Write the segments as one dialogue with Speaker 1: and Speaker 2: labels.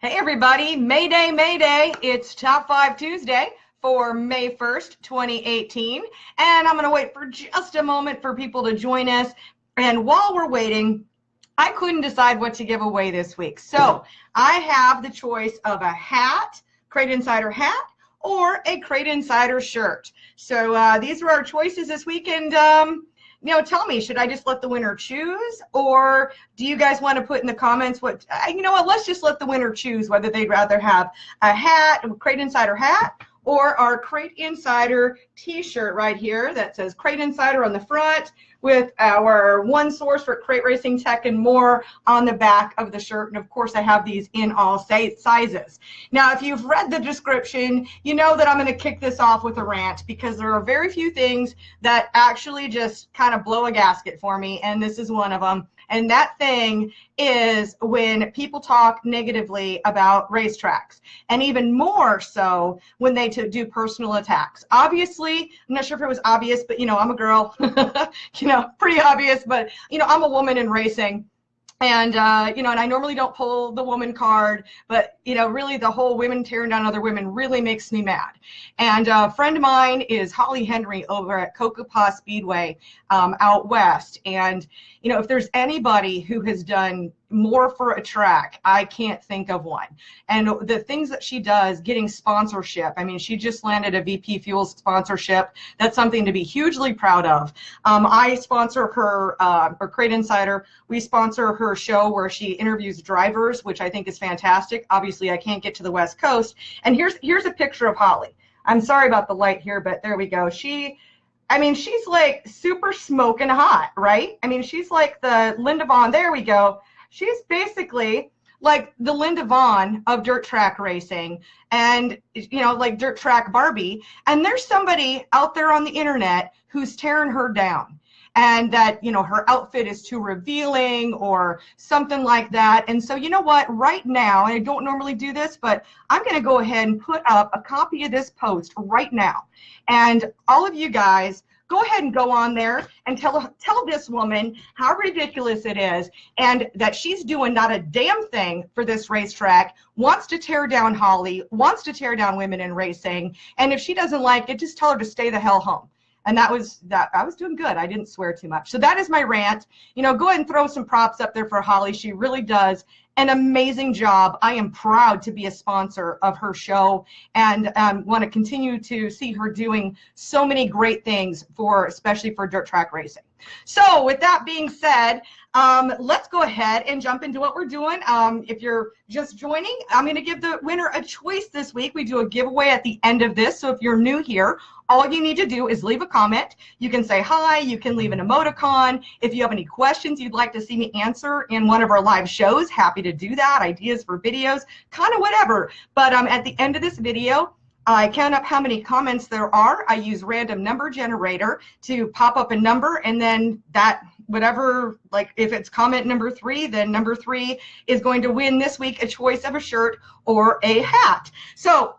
Speaker 1: Hey everybody, Mayday, Mayday. It's Top 5 Tuesday for May 1st, 2018. And I'm going to wait for just a moment for people to join us. And while we're waiting, I couldn't decide what to give away this week. So I have the choice of a hat, Crate Insider hat, or a Crate Insider shirt. So these are our choices this week. And tell me, should I just let the winner choose, or do you guys want to put in the comments what, let's just let the winner choose whether they'd rather have a hat, a Crate Insider hat, or our Crate Insider t-shirt right here that says Crate Insider on the front with our one source for crate racing tech and more on the back of the shirt. And of course I have these in all sizes. Now if you've read the description, you know that I'm going to kick this off with a rant, because there are very few things that actually just kind of blow a gasket for me, and this is one of them. And that thing is when people talk negatively about racetracks, and even more so when they do personal attacks. Obviously, I'm not sure if it was obvious, but I'm a girl, pretty obvious, but I'm a woman in racing. And, and I normally don't pull the woman card, but, really the whole women tearing down other women really makes me mad. And a friend of mine is Holly Henry over at Kokopah Speedway out west. And, if there's anybody who has done more for a track, I can't think of one. And the things that she does, getting sponsorship, I mean, she just landed a VP Fuels sponsorship. That's something to be hugely proud of. I sponsor her, or Crate Insider, we sponsor her show where she interviews drivers, which I think is fantastic. Obviously, I can't get to the West Coast. And here's a picture of Holly. I'm sorry about the light here, but there we go. She's like super smoking hot, right? I mean, she's like the Linda Vaughn. There we go. She's basically like the Linda Vaughn of dirt track racing, and like dirt track Barbie. And there's somebody out there on the internet who's tearing her down, and that her outfit is too revealing or something like that. And so you know what, right now, and I don't normally do this, but I'm going to go ahead and put up a copy of this post right now. And all of you guys, go ahead and go on there and tell this woman how ridiculous it is, and that she's doing not a damn thing for this racetrack, wants to tear down Holly, wants to tear down women in racing, and if she doesn't like it, just tell her to stay the hell home. And that was that. I was doing good. I didn't swear too much. So that is my rant. Go ahead and throw some props up there for Holly. She really does an amazing job. I am proud to be a sponsor of her show, and want to continue to see her doing so many great things especially for dirt track racing. So with that being said, let's go ahead and jump into what we're doing. If you're just joining, I'm going to give the winner a choice this week. We do a giveaway at the end of this. So if you're new here, all you need to do is leave a comment. You can say hi, you can leave an emoticon. If you have any questions you'd like to see me answer in one of our live shows, happy to do that. Ideas for videos, kind of whatever. But at the end of this video, I count up how many comments there are. I use random number generator to pop up a number, and then that whatever, like if it's comment number 3, then number 3 is going to win this week a choice of a shirt or a hat. So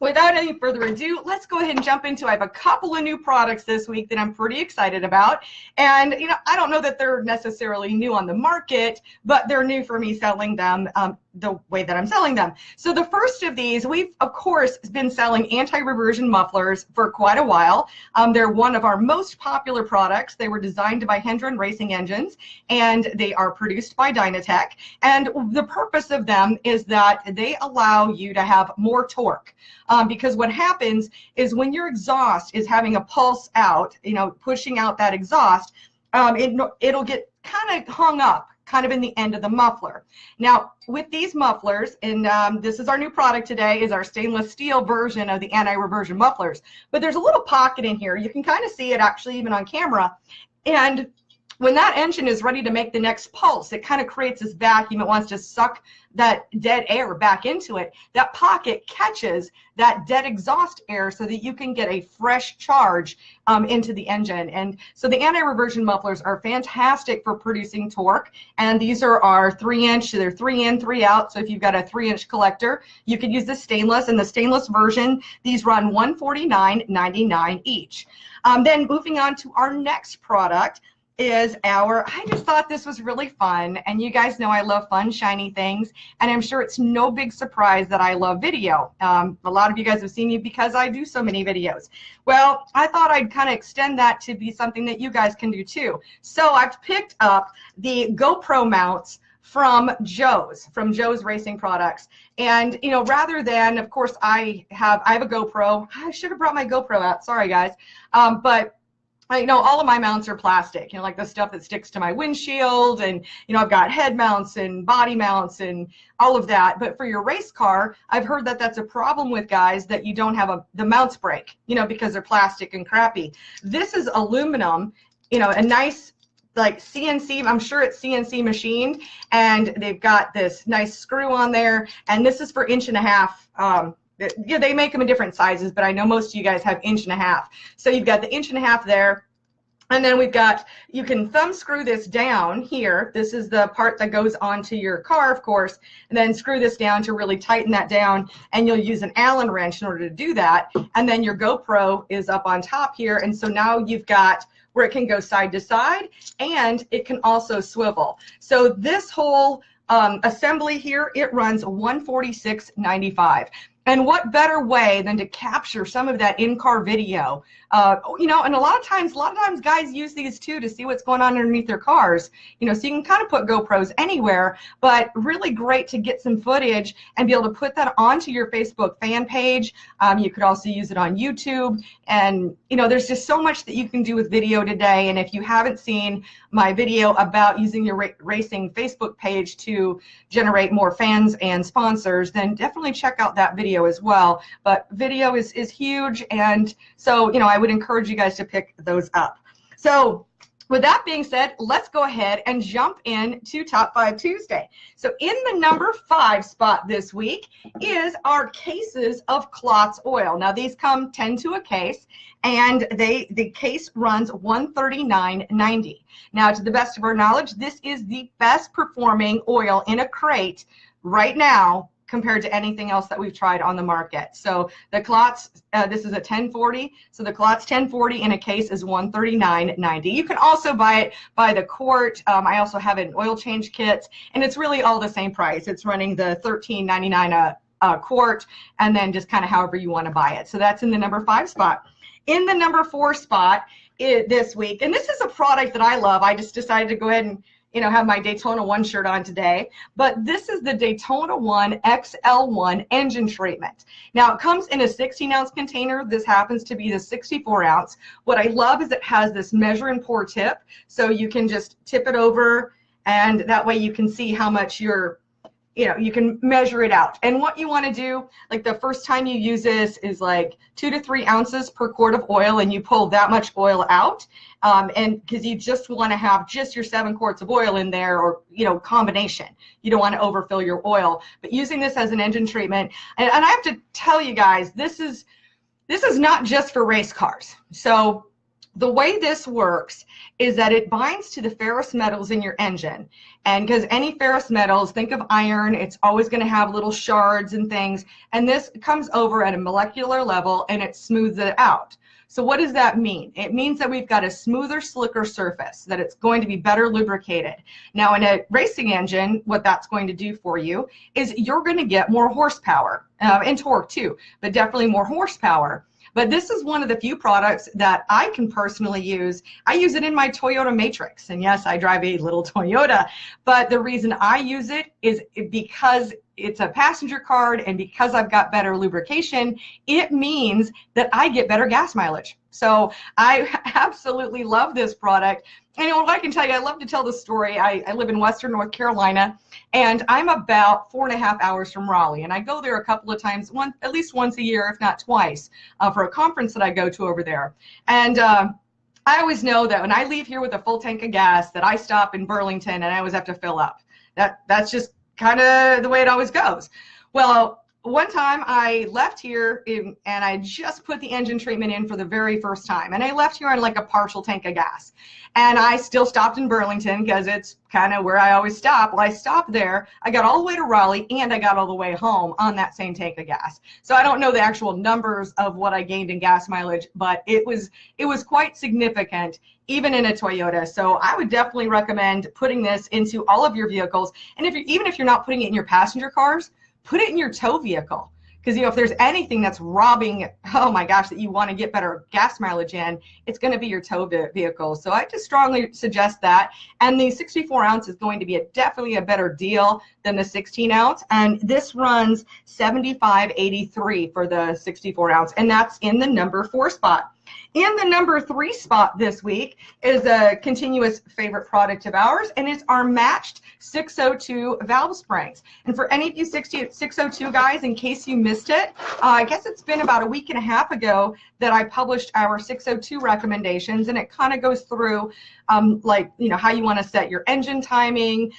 Speaker 1: without any further ado, let's go ahead and jump into, I have a couple of new products this week that I'm pretty excited about. And, I don't know that they're necessarily new on the market, but they're new for me selling them the way that I'm selling them. So the first of these, we've, of course, been selling anti-reversion mufflers for quite a while. They're one of our most popular products. They were designed by Hendron Racing Engines, and they are produced by Dynatech. And the purpose of them is that they allow you to have more torque. Because what happens is when your exhaust is having a pulse out, pushing out that exhaust, it'll get kind of hung up, kind of in the end of the muffler. Now, with these mufflers, and this is our new product today, is our stainless steel version of the anti-reversion mufflers. But there's a little pocket in here. You can kind of see it actually even on camera. And when that engine is ready to make the next pulse, it kind of creates this vacuum. It wants to suck that dead air back into it. That pocket catches that dead exhaust air so that you can get a fresh charge into the engine. And so the anti-reversion mufflers are fantastic for producing torque. And these are our 3-inch. So they're 3 in, 3 out. So if you've got a 3-inch collector, you could use the stainless. And the stainless version, these run $149.99 each. Then moving on to our next product. is our, I just thought this was really fun, and you guys know I love fun, shiny things, and I'm sure it's no big surprise that I love video. A lot of you guys have seen me because I do so many videos. Well, I thought I'd kind of extend that to be something that you guys can do too. So I've picked up the GoPro mounts from Joe's Racing Products. And, you know, rather than, of course, I have a GoPro. I should have brought my GoPro out. Sorry, guys. But you know, all of my mounts are plastic, you know, like the stuff that sticks to my windshield, and, you know, I've got head mounts and body mounts and all of that. But for your race car, I've heard that that's a problem with guys, that you don't have the mounts break, you know, because they're plastic and crappy. This is aluminum, you know, a nice, like CNC, I'm sure it's CNC machined, and they've got this nice screw on there, and this is for 1.5 inch. Yeah, they make them in different sizes, but I know most of you guys have 1.5 inch. So you've got the 1.5 inch there. And then we've got, you can thumb screw this down here. This is the part that goes onto your car, of course, and then screw this down to really tighten that down. And you'll use an Allen wrench in order to do that. And then your GoPro is up on top here. And so now you've got where it can go side to side, and it can also swivel. So this whole assembly here, it runs $146.95. And what better way than to capture some of that in-car video? You know, and a lot of times guys use these too to see what's going on underneath their cars. You know, so you can kind of put GoPros anywhere, but really great to get some footage and be able to put that onto your Facebook fan page. You could also use it on YouTube. And, you know, there's just so much that you can do with video today. And if you haven't seen my video about using your racing Facebook page to generate more fans and sponsors, then definitely check out that video as well. But video is huge, and so, you know, I would encourage you guys to pick those up. So with that being said, let's go ahead and jump into Top 5 Tuesday. So in the number 5 spot this week is our cases of Klotz oil. Now these come 10 to a case, and the case runs $139.90. Now, to the best of our knowledge, this is the best performing oil in a crate right now compared to anything else that we've tried on the market. So the Klotz, this is a 1040, so the Klotz 1040 in a case is $139.90. You can also buy it by the quart. I also have it in oil change kits, and it's really all the same price. It's running the $13.99 a quart, and then just kind of however you want to buy it. So that's in the number 5 spot. In the number 4 spot this week, and this is a product that I love. I just decided to go ahead and, you know, have my Daytona 1 shirt on today, but this is the Daytona 1 XL1 engine treatment. Now it comes in a 16-ounce container. This happens to be the 64-ounce. What I love is it has this measure and pour tip, so you can just tip it over, and that way you can see how much you're, you know, you can measure it out. And what you want to do, like the first time you use this, is like 2 to 3 ounces per quart of oil, and you pull that much oil out. And because you just want to have just your 7 quarts of oil in there, or, you know, combination. You don't want to overfill your oil. But using this as an engine treatment, and I have to tell you guys, this is not just for race cars. So the way this works is that it binds to the ferrous metals in your engine. And because any ferrous metals, think of iron, it's always going to have little shards and things. And this comes over at a molecular level, and it smooths it out. So what does that mean? It means that we've got a smoother, slicker surface, that it's going to be better lubricated. Now in a racing engine, what that's going to do for you is you're going to get more horsepower, and torque too, but definitely more horsepower. But this is one of the few products that I can personally use. I use it in my Toyota Matrix. And yes, I drive a little Toyota. But the reason I use it is because it's a passenger card, and because I've got better lubrication, it means that I get better gas mileage. So I absolutely love this product. And you know, what I can tell you, I love to tell the story. I live in Western North Carolina, and I'm about 4.5 hours from Raleigh. And I go there a couple of times, at least once a year, if not twice, for a conference that I go to over there. And I always know that when I leave here with a full tank of gas, that I stop in Burlington and I always have to fill up. That's just kind of the way it always goes. Well, one time I left here and I just put the engine treatment in for the very first time. And I left here on like a partial tank of gas. And I still stopped in Burlington because it's kind of where I always stop. Well, I stopped there. I got all the way to Raleigh and I got all the way home on that same tank of gas. So I don't know the actual numbers of what I gained in gas mileage, but it was quite significant, even in a Toyota. So I would definitely recommend putting this into all of your vehicles. And even if you're not putting it in your passenger cars, put it in your tow vehicle. Because, if there's anything that's robbing, oh my gosh, that you want to get better gas mileage in, it's going to be your tow vehicle. So I just strongly suggest that. And the 64 ounce is going to be definitely a better deal than the 16 ounce. And this runs $75.83 for the 64 ounce. And that's in the number 4 spot. In the number 3 spot this week is a continuous favorite product of ours, and it's our matched 602 valve springs. And for any of you 602 guys, in case you missed it, I guess it's been about a week and a half ago that I published our 602 recommendations, and it kind of goes through how you want to set your engine timing,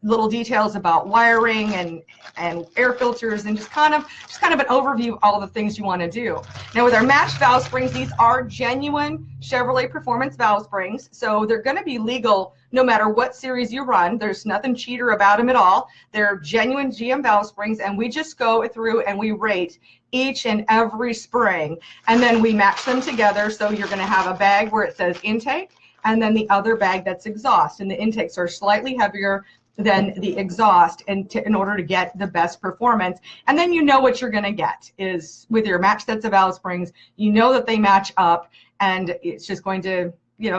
Speaker 1: little details about wiring and air filters, and just kind of an overview of all the things you want to do. Now with our matched valve springs, these are genuine Chevrolet Performance valve springs, so they're going to be legal no matter what series you run. There's nothing cheater about them at all. They're genuine GM valve springs, and we just go through and we rate each and every spring, and then we match them together. So you're going to have a bag where it says intake, and then the other bag that's exhaust, and the intakes are slightly heavier than the exhaust in order to get the best performance. And then you know what you're going to get is with your match sets of valve springs, you know that they match up, and it's just going to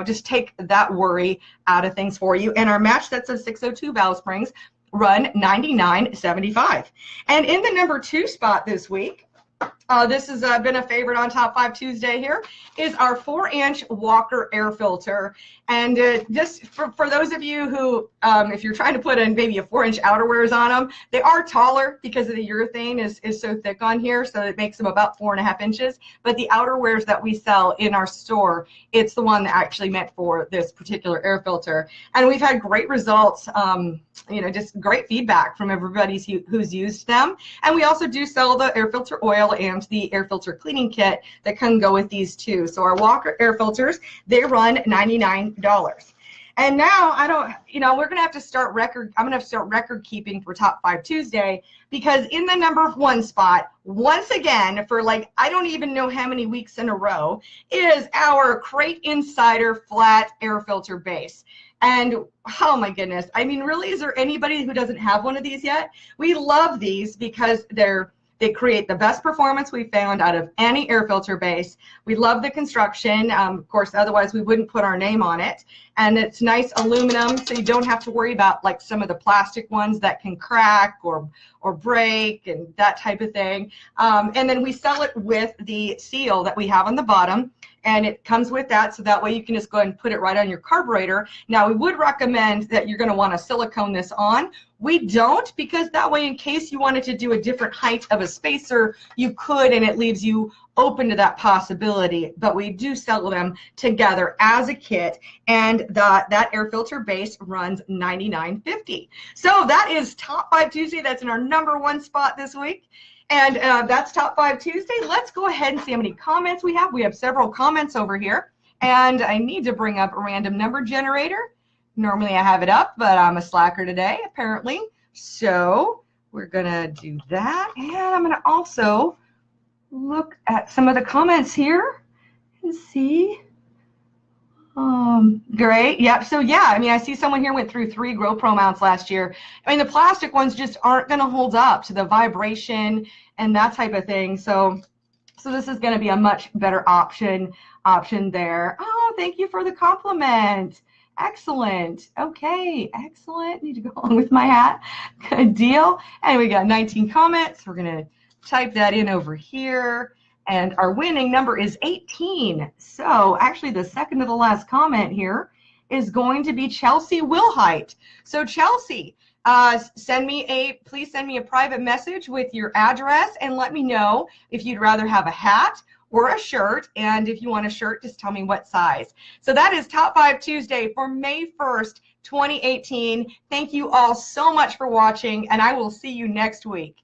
Speaker 1: just take that worry out of things for you. And our match sets of 602 valve springs run $99.75. And in the number 2 spot this week, this has been a favorite on Top 5 Tuesday here, is our 4-inch Walker air filter. And just for those of you who, if you're trying to put in maybe a 4-inch outerwears on them, they are taller because of the urethane is so thick on here, so it makes them about 4.5 inches. But the outerwears that we sell in our store, it's the one that actually meant for this particular air filter. And we've had great results, just great feedback from everybody who's used them. And we also do sell the air filter oil and the air filter cleaning kit that can go with these too. So our Walker air filters, they run $99. And now we're going to have to start I'm going to start record keeping for Top 5 Tuesday, because in the number 1 spot, once again, for I don't even know how many weeks in a row, is our Crate Insider flat air filter base. And oh my goodness, I mean, really, is there anybody who doesn't have one of these yet? We love these because they create the best performance we found out of any air filter base. We love the construction. Of course, otherwise we wouldn't put our name on it. And it's nice aluminum, so you don't have to worry about some of the plastic ones that can crack or break and that type of thing. And then we sell it with the seal that we have on the bottom, and it comes with that, so that way you can just go ahead and put it right on your carburetor. Now, we would recommend that you're going to want to silicone this on. We don't, because that way, in case you wanted to do a different height of a spacer, you could, and it leaves you open to that possibility. But we do sell them together as a kit, and that air filter base runs $99.50. So that is Top 5 Tuesday. That's in our number 1 spot this week. And that's Top 5 Tuesday. Let's go ahead and see how many comments we have. We have several comments over here. And I need to bring up a random number generator. Normally I have it up, but I'm a slacker today, apparently. So we're going to do that. And I'm going to also look at some of the comments here and see. Great. Yep. So yeah, I mean, I see someone here went through 3 GoPro mounts last year. I mean, the plastic ones just aren't going to hold up to the vibration and that type of thing. So this is going to be a much better option there. Oh, thank you for the compliment. Excellent. Okay. Excellent. Need to go on with my hat. Good deal. And we got 19 comments. We're going to type that in over here. And our winning number is 18. So actually the second to the last comment here is going to be Chelsea Wilhite. So Chelsea, please send me a private message with your address and let me know if you'd rather have a hat or a shirt. And if you want a shirt, just tell me what size. So that is Top 5 Tuesday for May 1st, 2018. Thank you all so much for watching, and I will see you next week.